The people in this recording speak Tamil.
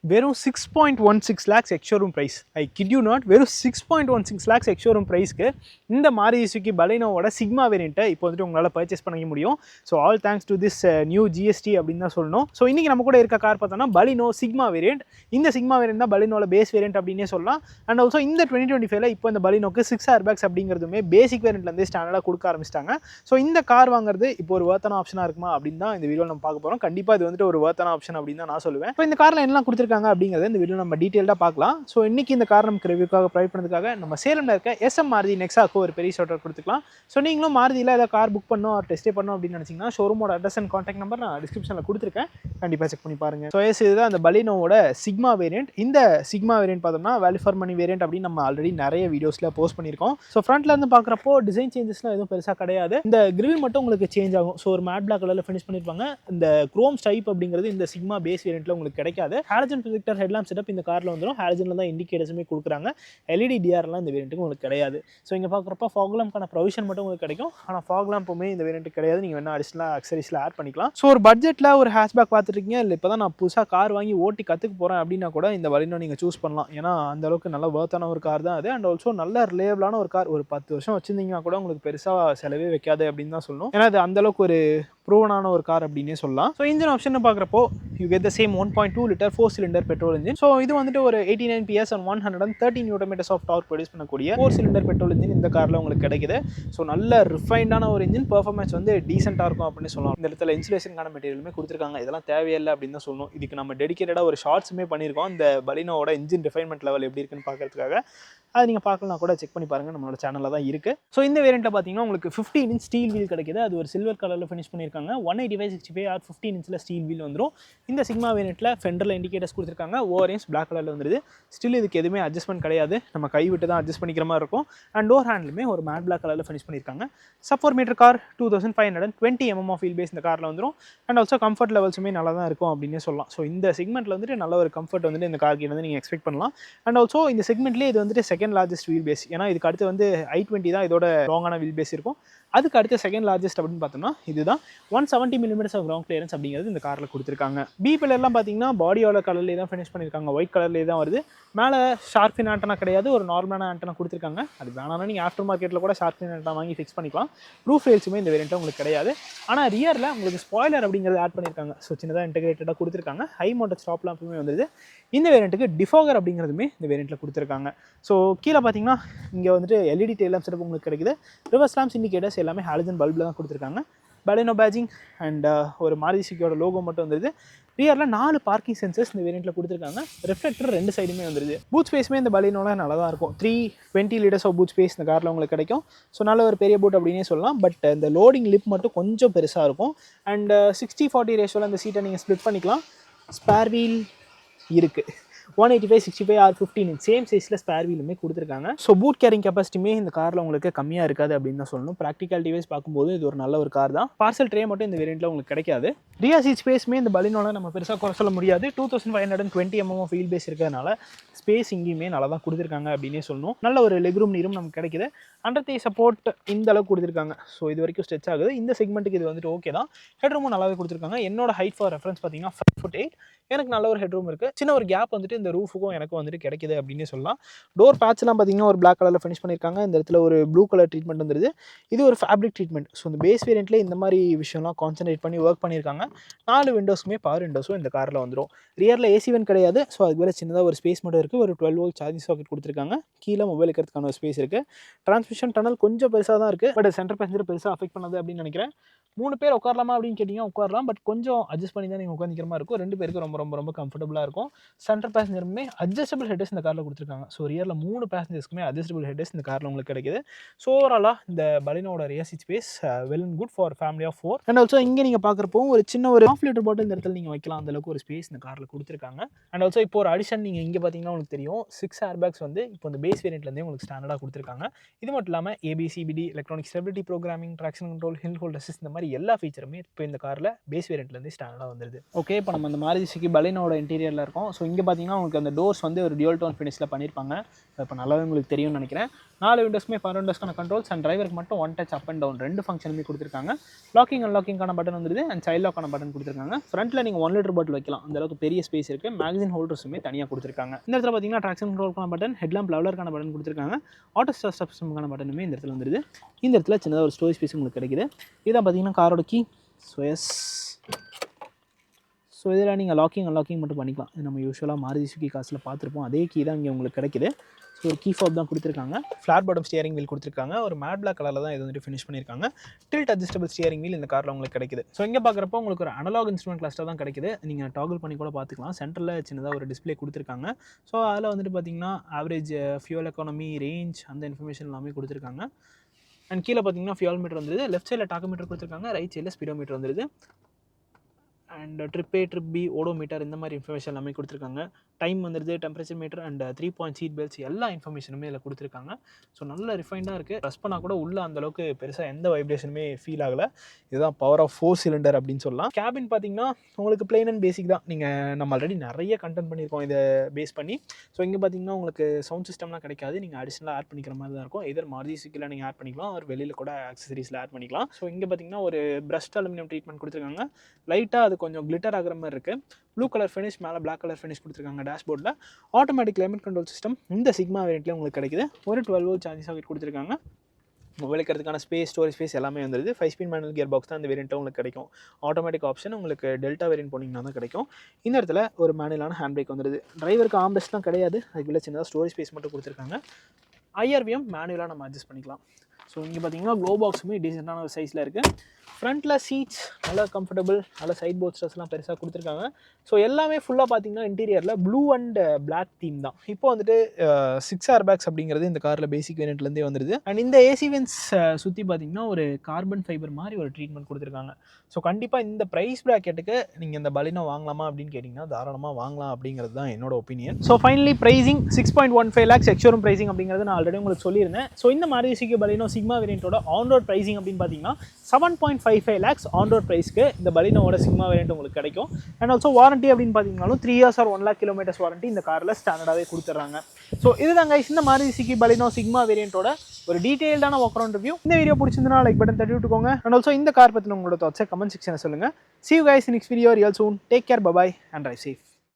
வெறும் 6.16 lakhs ex showroom price. I kid you not, வெறும் 6.16 lakhs எக்ஸ்ஷோரூம் ப்ரைஸ்க்கு இந்த மாருதி சுசுகி பலினோவோட சிக்மா வேரியண்ட்டை இப்போ வந்துட்டு உங்களால் பர்ச்சேஸ் பண்ணிக்க முடியும். So all thanks to this new GST அப்படின்னு தான் சொல்லணும். ஸோ இன்றைக்கி நம்ம கூட இருக்க கார் பார்த்தோன்னா பலினோ சிக்மா வேரியண்ட். இந்த சிக்மா வேரியண்ட் தான் பலினோட பேஸ் வேரியண்ட் அப்படின்னே சொல்லலாம். அண்ட் ஆல்சோ இந்த 2025 இப்போ இந்த பலினோக்கு 6 ஏர்பேக்ஸ் அப்படிங்கிறதுமே பேசிக் வேரியண்ட்லேருந்து ஸ்டாண்டர்டாக கொடுக்க ஆரம்பிச்சிட்டாங்க. ஸோ இந்த கார் வாங்குறது இப்போ ஒரு வர்த்தான ஆப்ஷனாக இருக்குமா அப்படின்னு தான் இந்த வீடியோவில் நம்ம பார்க்க போகிறோம். கண்டிப்பாக இது வந்துட்டு ஒரு வர்த்தான ஆப்ஷன் அப்படின்னு தான் நான் சொல்லுவேன். இப்போ இந்த காரில் என்ன கொடுத்துருக்காங்க அப்படிங்கறத இந்த வீடியோ நம்ம டீடைலா பார்க்கலாம். ஸோ இன்னைக்கு இந்த கார் நமக்கு ரிவ்யூக்காக ப்ரொவைட் பண்ணதுக்காக நம்ம சேலம்ல இருக்க எஸ்எம் மாருதி நெக்ஸாக்கு ஒரு பெரிய ஷவுட் அவுட் கொடுத்துக்கலாம். ஸோ நீங்களும் மாருதியில் ஏதாவது கார் புக் பண்ணணும் ஒரு டெஸ்ட் பண்ணணும் அப்படின்னு நினைச்சீங்கன்னா ஷோரூமோட அட்ரஸ் அண்ட் கான்டாக்ட் நம்பர் நான் டிஸ்கிரிப்ஷனில் கொடுத்துருக்கேன், கண்டிப்பாக செக் பண்ணி பாருங்க. ஸோ இதுதான் அந்த பலினோவோட சிக்மா வேரியண்ட். இந்த சிக்மா வேரியண்ட் பார்த்தோம்னா வேல்யூ ஃபார் மணி வேரியண்ட் அப்படின்னு நம்ம ஆல்ரெடி நிறைய வீடியோஸில் போஸ்ட் பண்ணியிருக்கோம். ஸோ ஃப்ரண்ட்ல இருந்து பார்க்குறப்போ டிசைன் சேஞ்சஸ்லாம் எதுவும் பெருசாக கிடையாது. இந்த கிரில் மட்டும் உங்களுக்கு சேஞ்ச் ஆகும். ஸோ ஒரு மேட் பிளாக் கலரில் ஃபினிஷ் பண்ணியிருப்பாங்க. இந்த குரோம் ஸ்டைப் அப்படிங்கிறது இந்த சிக்மா பேஸ் வேரியண்ட்ல உங்களுக்கு கிடைக்காது. ஹாலஜன் ப்ரொஜெக்டர் ஹெட்லாம்ப் செட்டப் இந்த காரில் வந்துடும். ஹாலஜனில் தான் இண்டிகேட்டர்ஸுமே கொடுக்குறாங்க. எல்இடி டிஆர்லாம் இந்த வேரியண்ட்டுக்கு உங்களுக்கு கிடையாது. ஸோ இங்கே பார்க்குறப்ப ஃபாக் லேம்ப்க்கான ப்ரொவிஷன் மட்டும் உங்களுக்கு கிடைக்கும். ஆனால் ஃபாக் லேம்புமே இந்த வேரியண்ட்டுக்கு கிடையாது. நீங்கள் வேணா அடிஷனலாக அக்சரிஸில் ஆட் பண்ணிக்கலாம். ஸோ ஒரு பட்ஜெட்டில் ஒரு ஹேஷ்பேக் பார்த்துருக்கீங்க, இல்லை இப்போ தான் நான் புதுசாக கார் வாங்கி ஓட்டி கற்றுக்க போகிறேன் அப்படின்னா கூட இந்த பலினோ நீங்கள் சூஸ் பண்ணலாம். ஏன்னா அந்த அளவுக்கு நல்ல வர்த்தான ஒரு கார் தான் அது. அண்ட் ஆல்சோ நல்ல ரிலேபிளான ஒரு கார். ஒரு 10 வருஷம் வச்சிருந்தீங்கன்னா கூட உங்களுக்கு பெருசாக செலவே வைக்காது அப்படின்னு தான் சொல்லணும். ஏன்னா அது அந்தளவுக்கு ஒரு ப்ரூவனான ஒரு கார் அப்படின்னே சொல்லலாம். ஸோ இன்ஜின் ஆப்ஷன் பார்க்குறப்போ you get the same 1.2 litre 4 cylinder petrol engine. So இது வந்துட்டு ஒரு 89 PS and 130 Nm of torque produce பண்ணக்கூடிய 4 சிலிண்டர் பெட்ரோல் இன்ஜின் இந்த காரில் உங்களுக்கு கிடைக்குது. ஸோ நல்ல ரிஃபைண்டான ஒரு இன்ஜின், பெர்ஃபார்மன்ஸ் வந்து டீசெண்டாக இருக்கும் அப்படின்னு சொல்லலாம். இந்த இடத்துல இன்சுலேஷனுக்கான மெட்டீரியலுமே கொடுத்துருக்காங்க. இதெல்லாம் தேவையில்லை அப்படின்னு தான் சொல்லணும். இதுக்கு நம்ம டெடிகேட்டடாக ஒரு ஷார்ட்ஸுமே பண்ணியிருக்கோம் இந்த பலினோவோட இன்ஜின் ரிஃபைன்மெண்ட் லெவல் எப்படி இருக்குன்னு பார்க்கறதுக்காக. அது நீங்கள் பார்க்கலாம் கூட செக் பண்ணி பாருங்கள், நம்மளோட சேனலில் தான் இருக்குது. ஸோ இந்த வேரியண்ட்டில் பார்த்தீங்கன்னா உங்களுக்கு 15 inch ஸ்டீல் வீல் கிடைக்குது. அது ஒரு சில்வர் கலரில் ஃபினிஷ் பண்ணியிருக்காங்க. 185/65 or 15 inch ஸ்டீல் வீல் வந்துடும். இந்த சிக்மா வேரியண்ட்டில் ஃபெண்டரில் இண்டிகேட்டர்ஸ் கொடுத்துருக்காங்க. ஓவரேஞ்ச் பிளாக் கலரில் வந்துடுது. ஸ்டில் இதுக்கு எதுவுமே அட்ஜஸ்ட்மெண்ட் கிடையாது, நம்ம கை விட்டு தான் அட்ஜஸ்ட் பண்ணிக்கிற மாதிரி இருக்கும். அண்ட் டோர் ஹேண்ட்லுமே ஒரு மேட் பிளாக் கலரில் ஃபினிஷ் பண்ணியிருக்காங்க. Sub 4 metre car, 2520 mm of wheel base இந்த காரில் வந்துடும். அண்ட் ஆல்சோ கம்ஃபர்ட் லெவல்ஸுமே நல்லா தான் இருக்கும் அப்படின்னே சொல்லலாம். ஸோ இந்த செக்மெண்ட்டில் வந்துட்டு நல்ல ஒரு கம்ஃபர்ட் வந்துட்டு இந்த கார்க்கு வந்து நீங்கள் எக்ஸ்பெக்ட் பண்ணலாம். அண்ட் ஆல்சோ இந்த செக்மெண்ட்லேயே இது வந்துட்டு செகண்ட் லார்ஜஸ்ட் வீல் பேஸ். ஏன்னா இதுக்கு அடுத்து வந்து i20 தான் இதோட லாங்கான வீல் பேஸ் இருக்கும். அதுக்கு அடுத்து செகண்ட் லார்ஜஸ்ட் அப்படின்னு பார்த்தோம்னா இதுதான் 170 mm ஆஃப் கிரவுண்ட் கிளியரன்ஸ் அப்படிங்கிறது இந்த காரில் கொடுத்துருக்காங்க. பி பில்லர்லாம் பார்த்தீங்கன்னா பாடியோட கலர்லேயே தான் ஃபினிஷ் பண்ணியிருக்காங்க. ஒயிட் கலர்லேயே தான் வருது. மேலே ஷார்பின் ஆண்டனா கிடையாது, ஒரு நார்மலான ஆண்டனா கொடுத்துருக்காங்க. அது வேணாலும் நீங்கள் ஆஃப்டர் மார்க்கெட்டில் கூட ஷார்பின் ஆண்டனா வாங்கி ஃபிக்ஸ் பண்ணிக்கலாம். ரூஃப் ரேல்ஸுமே இந்த வேரியண்ட்டில் உங்களுக்கு கிடையாது. ஆனால் ரியரில் உங்களுக்கு ஸ்பாய்லர் அப்படிங்கிறது ஆட் பண்ணியிருக்காங்க. ஸோ சின்னதாக இன்டெகிரேட்டடாக கொடுத்துருக்காங்க. ஹை மவுண்டட் ஸ்டாப் லாம்புமே வந்துடுது. இந்த வேரியண்ட்டுக்கு டிஃபாகர் அப்படிங்கிறதுமே இந்த வேரியண்ட்டில் கொடுத்துருக்காங்க. ஸோ கீழே பார்த்தீங்கன்னா இங்கே வந்துட்டு எல்இடி டெயில் லேம்ப் செட்டப் உங்களுக்கு கிடைக்குது. ரிவர்ஸ் லேம்ப்ஸ் இண்டிகேட்டர்ஸ் எல்லாமே ஹாலஜன் பல்பில் தான் கொடுத்துருக்காங்க. பலினோ பேஜிங் அண்ட் ஒரு மாருதி சுசுகியோட லோகோ மட்டும் வந்துடுது. ரியரில் 4 பார்க்கிங் சென்சர்ஸ் இந்த வேரியண்ட்டில் கொடுத்துருக்காங்க. ரிஃப்ளெக்டர் 2 சைடுமே வந்துடுது. பூட் ஸ்பேஸுமே இந்த பலினோட நல்லா தான் இருக்கும். 320 liters ஆஃப் பூட் ஸ்பேஸ் இந்த காரில் உங்களுக்கு கிடைக்கும். ஸோ நல்ல ஒரு பெரிய பூட் அப்படின்னே சொல்லலாம். பட் இந்த லோடிங் லிப் மட்டும் கொஞ்சம் பெருசாக இருக்கும். அண்ட் 60/40 ரேஷியோவில் அந்த சீட்டை நீங்கள் ஸ்ப்ளிட் பண்ணிக்கலாம். ஸ்பேர் வீல் இருக்குது. 185/65 or 15 inch சேம் சைஸில் ஸ்பேர் வீலுமே கொடுத்துருக்காங்க. ஸோ பூட் கேரிங் கெப்பாசிட்டியுமே இந்த காரில் உங்களுக்கு கம்மியாக இருக்காது அப்படின்னு தான் சொல்லணும். ப்ராக்டிகாலிட்டி வைஸ் பார்க்கும்போது இது ஒரு நல்ல ஒரு கார் தான். பார்சல் ட்ரே மட்டும் இந்த வேரியண்ட்டில் உங்களுக்கு கிடைக்காது. ரியர் சீட் ஸ்பேஸுமே இந்த பலினோட நம்ம பெருசாக குறை சொல்ல முடியாது. 2520 mm ஆஃப் வீல் பேஸ் இருக்கிறதுனால ஸ்பேஸ் இங்கேயுமே நல்லா தான் கொடுத்துருக்காங்க அப்படின்னே சொல்லணும். நல்ல ஒரு லெக் ரூம் நீரும் நமக்கு கிடைக்குது. அண்டர் தை சப்போர்ட் இந்த அளவுக்கு கொடுத்துருக்காங்க. ஸோ இது வரைக்கும் ஸ்ட்ரெச் ஆகுது. இந்த செக்மெண்ட்டுக்கு இது வந்துட்டு ஓகே தான். ஹெட் ரூமும் நல்லாவே கொடுத்துருக்காங்க. என்னோட ஹைட் ஃபார் ரெஃபரன்ஸ் பார்த்தீங்கன்னா 5'8". எனக்கு நல்ல ஒரு ஹெட் ரூம் இருக்குது. சின்ன ஒரு கேப் வந்துட்டு இந்த ரூஃபுக்கும் எனக்கும் வந்துட்டு கிடைக்குது அப்படின்னே சொல்லலாம். டோர் பேட்ச்லாம் பார்த்தீங்கன்னா ஒரு பிளாக் கலரில் ஃபினிஷ் பண்ணியிருக்காங்க. இந்த இடத்துல ஒரு ப்ளூ கலர் ட்ரீட்மெண்ட் வந்துருது. இது ஒரு ஃபேப்ரிக் ட்ரீட்மெண்ட். ஸோ இந்த பேஸ் வேரியண்ட்லேயே இந்த மாதிரி விஷயம்லாம் கான்சன்ட்ரேட் பண்ணி ஒர்க் பண்ணியிருக்காங்க. 4 விண்டோஸுமே பவர் விண்டோஸும் இந்த காரில் வந்துடும். ரியரில் ஏசி வென்ட் கிடையாது. ஸோ அதுக்கு வேறு சின்னதாக ஒரு ஸ்பேஸ் மட்டும் இருக்குது. ஒரு 12 volt சார்ஜிங் சாக்கெட் கொடுத்துருக்காங்க. கீழே மொபைல் இருக்கிறதுக்கான ஒரு ஸ்பேஸ் இருக்குது. டிரான்ஸ்மிஷன் டனல் கொஞ்சம் பெருசாக தான் இருக்குது. பட் சென்டர் பேசஞ்சர் பெருசாக அஃபெக்ட் பண்ணது அப்படின்னு நினைக்கிறேன். 3 பேர் உட்காரலாமா அப்படின்னு கேட்டிங்கன்னா உட்காரலாம். பட் கொஞ்சம் அட்ஜஸ்ட் பண்ணி தான் நீங்கள் உட்காந்துக்கிற மாதிரி இருக்கும். 2 பேருக்கு ரொம்ப ரொம்ப ரொம்ப கம்ஃபர்டபுளாக இருக்கும். சென்டர் பேசஞ்சருமே அட்ஜஸ்டபிள் ஹெட்ஸ் இந்த காரில் கொடுத்துருக்காங்க. ஸோ ரியரில் 3 பேசஞ்சர்ஸ்க்குமே அட்ஜஸ்டபிள் ஹெட்ஸ் இந்த காரில் உங்களுக்கு கிடைக்குது. ஸோ ஓவராலாக இந்த பலினோட rear seat space well and good for family of 4. And also இங்கே நீங்கள் பார்க்குறப்போ ஒரு சின்ன ஒரு 1/2 லிட்டர் பாட்டில் இந்த இடத்துல நீங்கள் வைக்கலாம். அந்தளவுக்கு ஒரு ஸ்பேஸ் இந்த காரில் கொடுத்துருக்காங்க. அண்ட் ஆல்சோ இப்போ ஒரு அடிஷன் நீங்கள் இங்கே பார்த்தீங்கன்னா உங்களுக்கு தெரியும் 6 ஏர்பேக்ஸ் வந்து இப்போ இந்த பேஸ் வேரியண்ட்லேருந்தே உங்களுக்கு ஸ்டாண்டர்டாக கொடுத்துருக்காங்க. இது மட்டும் இல்லாமல் ABCBD electronic stability programming, traction control, hill hold assist இந்த மாதிரி எல்லா ஃபீச்சருமே இப்போ இந்த காரில் பேஸ் வேரியண்ட்லேருந்து ஸ்டாண்டர்டாக வந்துருது. ஓகே, இப்போ நம்ம இந்த மாருதி சுசுகி பலினோட இன்டீரியரில் இருக்கோம். ஸோ இங்கே பார்த்தீங்கன்னா உங்களுக்கு அந்த டோர்ஸ் வந்து ஒரு டியூல் டோன் ஃபினிஷில் பண்ணியிருப்பாங்க. இப்போ நல்லாவே உங்களுக்கு தெரியும்னு நினைக்கிறேன். 4 விண்டோஸ்மே பவர் விண்டோஸ்க்கான கண்ட்ரோல்ஸ் அண்ட் டிரைவருக்கு மட்டும் one touch up and down 2 ஃபங்க்ஷனுமே கொடுத்துருக்காங்க. லாக்கிங் அண்ட் லாக்கிங்கான பட்டன் வந்துருது அண்ட் சைல்ட் லாக்கான பட்டன் கொடுத்துருக்காங்க. ஃப்ரண்ட்டில் நீங்கள் 1 லிட்டர் பாட்டில் வைக்கலாம், அந்த அளவுக்கு பெரிய ஸ்பேஸ் இருக்குது. மேகசின் ஹோல்டர்ஸுமே தனியாக கொடுத்துருக்காங்க. இந்த இடத்துல பார்த்தீங்கன்னா ட்ராக்ஷன் கண்ட்ரோலுக்கான பட்டன், ஹெட்லாம்ப் லெவலருக்கான பட்டன் கொடுத்துருக்காங்க. ஆட்டோ ஸ்டார்ட் சிஸ்டமுக்கான பட்டனுமே இந்த இடத்துல வந்துருது. இந்த இடத்துல சின்னதாக ஒரு ஸ்டோரேஜ் ஸ்பேஸ் உங்களுக்கு கிடைக்குது. இதான் பார்த்தீங்கன்னா காரோட கீ. ஸோ இதில் நீங்கள் லாக்கிங் அன்லாக்கிங் மட்டும் பண்ணிக்கலாம். இது நம்ம யூஸ்வலாக மாருதி சுசுகி காசில் பார்த்துருப்போம், அதே கீ தான் இங்கே உங்களுக்கு கிடைக்குது. ஸோ ஒரு கீ ஃபாப் தான் கொடுத்துருக்காங்க. ஃப்ளாட் பாட்டம் ஸ்டியரிங் வீல் கொடுத்துருக்காங்க. ஒரு மேட் பிளாக் கலரில் தான் இது வந்துட்டு ஃபினிஷ் பண்ணியிருக்காங்க. டில்ட் அட்ஜஸ்டபிள் ஸ்டியரிங் வீல் இந்த காரில் உங்களுக்கு கிடைக்குது. ஸோ இங்கே பார்க்குறப்போ உங்களுக்கு ஒரு அனலாக் இன்ஸ்ட்ருமெண்ட் கிளஸ்டர் தான் கிடைக்குது. நீங்கள் டாகிள் பண்ணி கூட பார்த்துக்கலாம். சென்டரில் சின்னதாக ஒரு டிஸ்பிளே கொடுத்துருக்காங்க. ஸோ அதில் வந்துட்டு பார்த்தீங்கன்னா ஆவரேஜ் ஃபியூல் எக்கானமி, ரேஞ்ச், அந்த இன்ஃபர்மேஷன் எல்லாமே கொடுத்துருக்காங்க. அண்ட் கீழே பார்த்தீங்கன்னா ஃபியூல் மீட்டர் வந்துருது. லெஃப்ட் சைடில் டாக்கோமீட்டர் கொடுத்துருக்காங்க. ரைட் சைடில் ஸ்பீடோமீட்டர் வந்துருது. And trip A, trip B, odometer இந்த மாதிரி இன்ஃபர்மேஷன் எல்லாமே கொடுத்துருக்காங்க. டைம் வந்துடுது, temperature meter and 3 point seat belts எல்லா இன்ஃபர்மேஷனுமே இதில் கொடுத்துருக்காங்க. ஸோ நல்ல ரிஃபைண்டாக இருக்குது. ப்ரெஸ் பண்ணால் கூட உள்ள அந்தளவுக்கு பெருசாக எந்த வைப்ரேஷனுமே ஃபீல் ஆகலை. இதுதான் பவர் ஆஃப் 4 சிலிண்டர் அப்படின்னு சொல்லலாம். கேபின் பார்த்தீங்கன்னா உங்களுக்கு பிளெயின் அண்ட் பேசிக் தான். நீங்கள் நம்ம ஆல்ரெடி நிறைய கண்டென்ட் பண்ணியிருக்கோம் இதை பேஸ் பண்ணி. ஸோ இங்கே பார்த்தீங்கன்னா உங்களுக்கு சவுண்ட் சிஸ்டம்லாம் கிடைக்காது. நீங்கள் அடிஷனலாக ஆட் பண்ணிக்கிற மாதிரி தான் இருக்கும். இதர் மாருதி சுசுகியில் நீங்கள் ஆட் பண்ணிக்கலாம், ஒரு வெளியில் கூட ஆக்சசரிஸில் ஆட் பண்ணிக்கலாம். ஸோ இங்கே பார்த்தீங்கன்னா ஒரு பிரஷ்ட் அலுமினியம் ட்ரீட்மெண்ட் கொடுத்துருக்காங்க. லைட்டாக அது கொஞ்சம் கிளிட்டர் ஆகிற மாதிரி இருக்குது. ப்ளூ கலர் ஃபினிஷ், மேலே பிளாக் கலர் ஃபினிஷ் கொடுத்துருக்காங்க. டேஷ்போர்டில் ஆட்டோமேட்டிக் கிளைமேட் கண்ட்ரோல் சிஸ்டம் இந்த சிக்மா வேரியண்ட்லேயே உங்களுக்கு கிடைக்குது. ஒரு 12 வோல்ட் சார்ஜிங் சாக்கெட் கொடுத்துருக்காங்க. மொபைல் வைக்கிறதுக்கான ஸ்பேஸ், ஸ்டோரேஜ் ஸ்பேஸ் எல்லாமே வந்துருது. 5 ஸ்பீட் மேனுவல் கியர் பாக்ஸ் தான் இந்த வேரியண்ட்டில் உங்களுக்கு கிடைக்கும். ஆட்டோமேட்டிக் ஆப்ஷன் உங்களுக்கு டெல்டா வேரியன்ட் போனீங்கன்னா தான் கிடைக்கும். இந்த இடத்துல ஒரு மேனுவலான ஹேண்ட் பிரேக் வந்துருது. டிரைவருக்கு ஆம்ரெஸ்ட்லாம் கிடையாது, அதுக்குள்ள சின்னதாக ஸ்டோரேஜ் ஸ்பேஸ் மட்டும் கொடுத்துருக்காங்க. IRVM மேனுவலாக நம்ம அட்ஜஸ்ட் பண்ணிக்கலாம். ஸோ இங்கே பார்த்தீங்கன்னா க்ளோ பாக்ஸுமே டீசெண்டான ஒரு சைஸில் இருக்குது. ஃப்ரண்ட்டில் சீட்ஸ் நல்லா கம்ஃபர்டபுள், நல்லா சைட் போஸ்டர்ஸ்லாம் பெருசாக கொடுத்துருக்காங்க. ஸோ எல்லாமே ஃபுல்லாக பார்த்தீங்கன்னா இன்டீரியரில் ப்ளூ அண்ட் பிளாக் தீம் தான். இப்போ வந்துட்டு 6 ஏர்பேக்ஸ் அப்படிங்கிறது இந்த காரில் பேசிக் வேரியண்ட்லேருந்தே வந்துடுது. அண்ட் இந்த ஏசி வென்ஸ் சுற்றி பார்த்தீங்கன்னா ஒரு கார்பன் ஃபைபர் மாதிரி ஒரு ட்ரீட்மெண்ட் கொடுத்துருக்காங்க. ஸோ கண்டிப்பாக இந்த ப்ரைஸ் ப்ராக்கெட்டுக்கு நீங்கள் இந்த பலினோ வாங்கலாமா அப்படின்னு கேட்டிங்கன்னா தாராளமாக வாங்கலாம் அப்படிங்கிறது தான் என்னோட opinion. So finally pricing 6.15 lakhs ex showroom pricing அப்படிங்கிறது நான் ஆல்ரெடி உங்களுக்கு சொல்லியிருந்தேன். ஸோ இந்த மாருதி சுசுகி பலினோ சிக்மா வேரியண்ட்டோட ஆன் ரோட் ப்ரைசிங் அப்படின்னு பார்த்தீங்கன்னா 7.55 lakhs ஆன் ரோட் ப்ரைஸ்க்கு இந்த பலினோட சிக்மா வேரியண்ட் உங்களுக்கு கிடைக்கும். அண்ட் ஆல்சோ வாரண்ட்டி அப்படின்னு பார்த்தீங்கன்னாலும் 3 years or 1 lakh kilometers warranty இந்த காரில் ஸ்டாண்டர்டாகவே கொடுத்துட்றாங்க. ஸோ இதுதாங்க இந்த மாருதி சுசுகி பலினோ சிக்மா வேரியண்ட்டோட ஒரு டீட்டெயில்டான வாக் அரவுண்ட் ரிவ்யூ. இந்த வீடியோ பிடிச்சிருந்தா லைக் பட்டன் தட்டி விட்டுக்கோங்க. அண்ட் ஆல்சோ இந்த கார் பற்றின உங்களோட தாட்ஸை கமெண்ட் செக்ஷனில் சொல்லுங்கள். See you guys in next video real soon. Take care, bye bye and drive safe.